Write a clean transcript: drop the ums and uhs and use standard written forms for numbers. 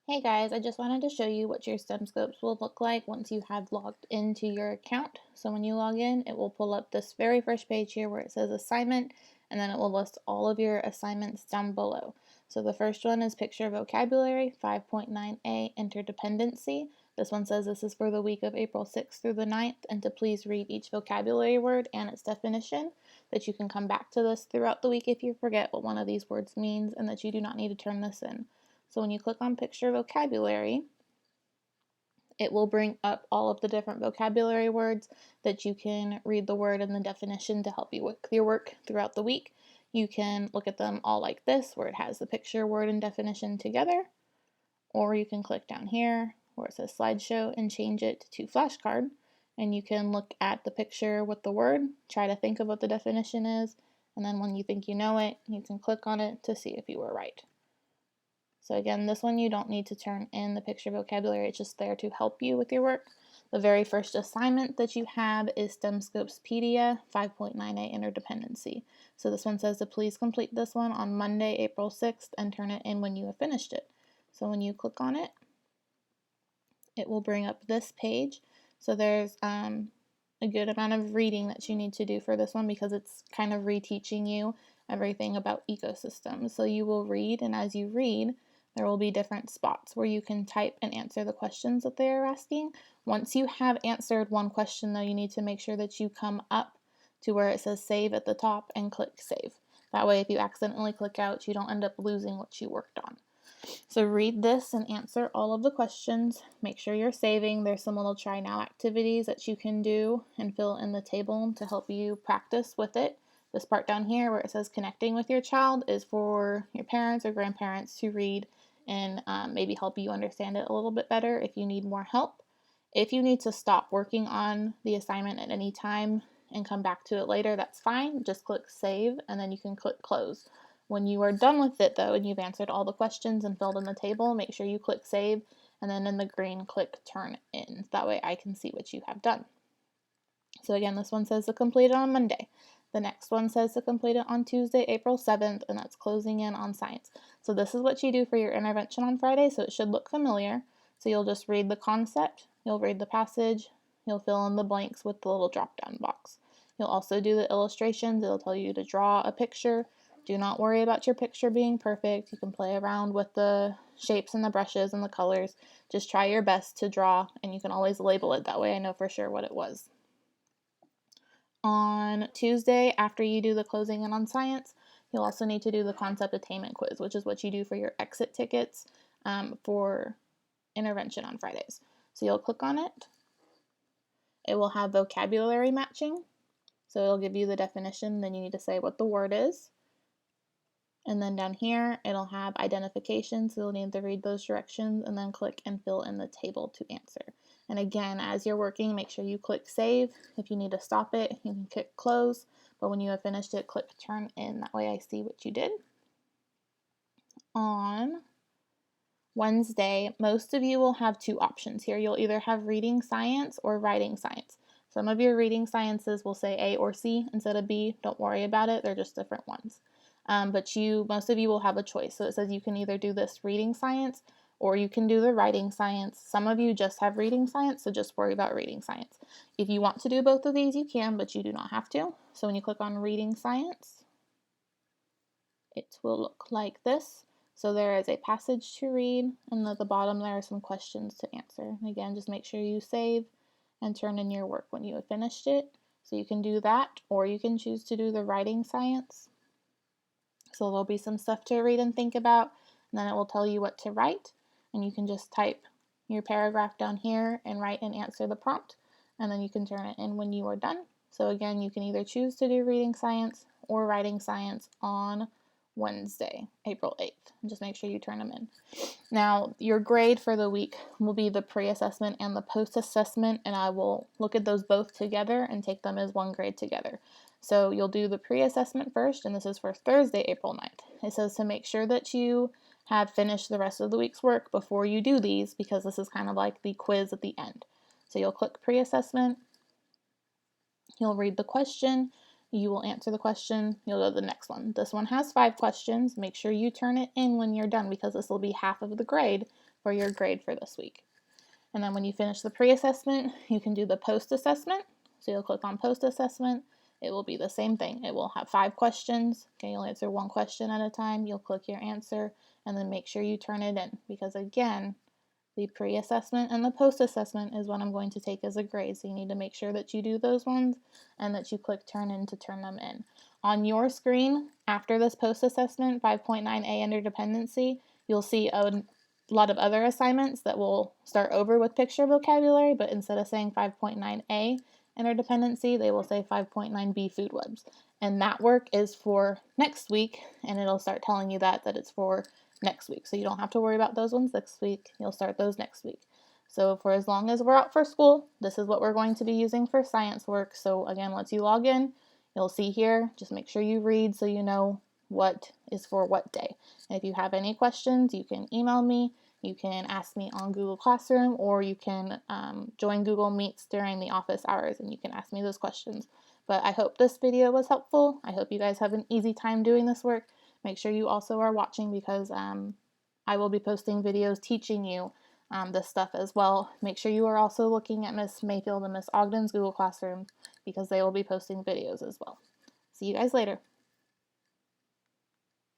Hey guys, I just wanted to show you what your STEMscopes will look like once you have logged into your account. So when you log in, it will pull up this very first page here where it says assignment, and then it will list all of your assignments down below. So the first one is picture vocabulary, 5.9a, interdependency. This one says this is for the week of April 6th through the 9th, and to please read each vocabulary word and its definition, that you can come back to this throughout the week if you forget what one of these words means, and that you do not need to turn this in. So when you click on picture vocabulary, it will bring up all of the different vocabulary words that you can read the word and the definition to help you with your work throughout the week. You can look at them all like this, where it has the picture, word, and definition together, or you can click down here where it says slideshow and change it to flashcard, and you can look at the picture with the word, try to think of what the definition is, and then when you think you know it, you can click on it to see if you were right. So again, this one you don't need to turn in the picture vocabulary, it's just there to help you with your work. The very first assignment that you have is STEMscopespedia 5.9a interdependency. So this one says to please complete this one on Monday, April 6th and turn it in when you have finished it. So when you click on it, it will bring up this page. So there's a good amount of reading that you need to do for this one because it's kind of reteaching you everything about ecosystems. So you will read, and as you read, there will be different spots where you can type and answer the questions that they are asking. Once you have answered one question, though, you need to make sure that you come up to where it says save at the top and click save. That way, if you accidentally click out, you don't end up losing what you worked on. So read this and answer all of the questions. Make sure you're saving. There's some little try now activities that you can do and fill in the table to help you practice with it. This part down here where it says connecting with your child is for your parents or grandparents to read and maybe help you understand it a little bit better if you need more help. If you need to stop working on the assignment at any time and come back to it later, that's fine. Just click save and then you can click close. When you are done with it though, and you've answered all the questions and filled in the table, make sure you click save and then in the green click turn in. That way I can see what you have done. So again, this one says to complete it on Monday. The next one says to complete it on Tuesday, April 7th, and that's closing in on science. So this is what you do for your intervention on Friday, so it should look familiar. So you'll just read the concept, you'll read the passage, you'll fill in the blanks with the little drop-down box. You'll also do the illustrations. It'll tell you to draw a picture. Do not worry about your picture being perfect. You can play around with the shapes and the brushes and the colors. Just try your best to draw, and you can always label it. That way I know for sure what it was. On Tuesday, after you do the closing in on science, you'll also need to do the concept attainment quiz, which is what you do for your exit tickets for intervention on Fridays. So you'll click on it. It will have vocabulary matching. So it'll give you the definition, then you need to say what the word is. And then down here, it'll have identification, so you'll need to read those directions and then click and fill in the table to answer. And again, as you're working, make sure you click save. If you need to stop it, you can click close, but when you have finished it, click turn in. That way I see what you did. On Wednesday, most of you will have two options here. You'll either have reading science or writing science. Some of your reading sciences will say A or C instead of B. Don't worry about it, they're just different ones. But most of you will have a choice. So it says you can either do this reading science or you can do the writing science. Some of you just have reading science, so just worry about reading science. If you want to do both of these, you can, but you do not have to. So when you click on reading science, it will look like this. So there is a passage to read, and at the bottom there are some questions to answer. And again, just make sure you save and turn in your work when you have finished it. So you can do that, or you can choose to do the writing science. So there'll be some stuff to read and think about, and then it will tell you what to write, and you can just type your paragraph down here and write and answer the prompt, and then you can turn it in when you are done. So again, you can either choose to do reading science or writing science on Wednesday, April 8th. And just make sure you turn them in. Now, your grade for the week will be the pre-assessment and the post-assessment, and I will look at those both together and take them as one grade together. So you'll do the pre-assessment first, and this is for Thursday, April 9th. It says to make sure that you have finished the rest of the week's work before you do these, because this is kind of like the quiz at the end. So you'll click pre-assessment, you'll read the question, you will answer the question, you'll go to the next one. This one has 5 questions. Make sure you turn it in when you're done because this will be half of the grade for your grade for this week. And then when you finish the pre-assessment, you can do the post-assessment. So you'll click on post-assessment. It will be the same thing. It will have 5 questions. Okay, you'll answer 1 question at a time. You'll click your answer and then make sure you turn it in, because again, the pre-assessment and the post-assessment is what I'm going to take as a grade. So you need to make sure that you do those ones and that you click turn in to turn them in. On your screen, after this post-assessment, 5.9a under dependency, you'll see a lot of other assignments that will start over with picture vocabulary, but instead of saying 5.9a interdependency, they will say 5.9b food webs. And that work is for next week, and it'll start telling you that it's for next week. So you don't have to worry about those ones next week. You'll start those next week. So for as long as we're out for school, this is what we're going to be using for science work. So again, once you log in, you'll see here, just make sure you read so you know what is for what day. And if you have any questions, you can email me, you can ask me on Google Classroom, or you can join Google Meets during the office hours and you can ask me those questions. But I hope this video was helpful. I hope you guys have an easy time doing this work. Make sure you also are watching, because I will be posting videos teaching you this stuff as well. Make sure you are also looking at Miss Mayfield and Miss Ogden's Google Classroom, because they will be posting videos as well. See you guys later.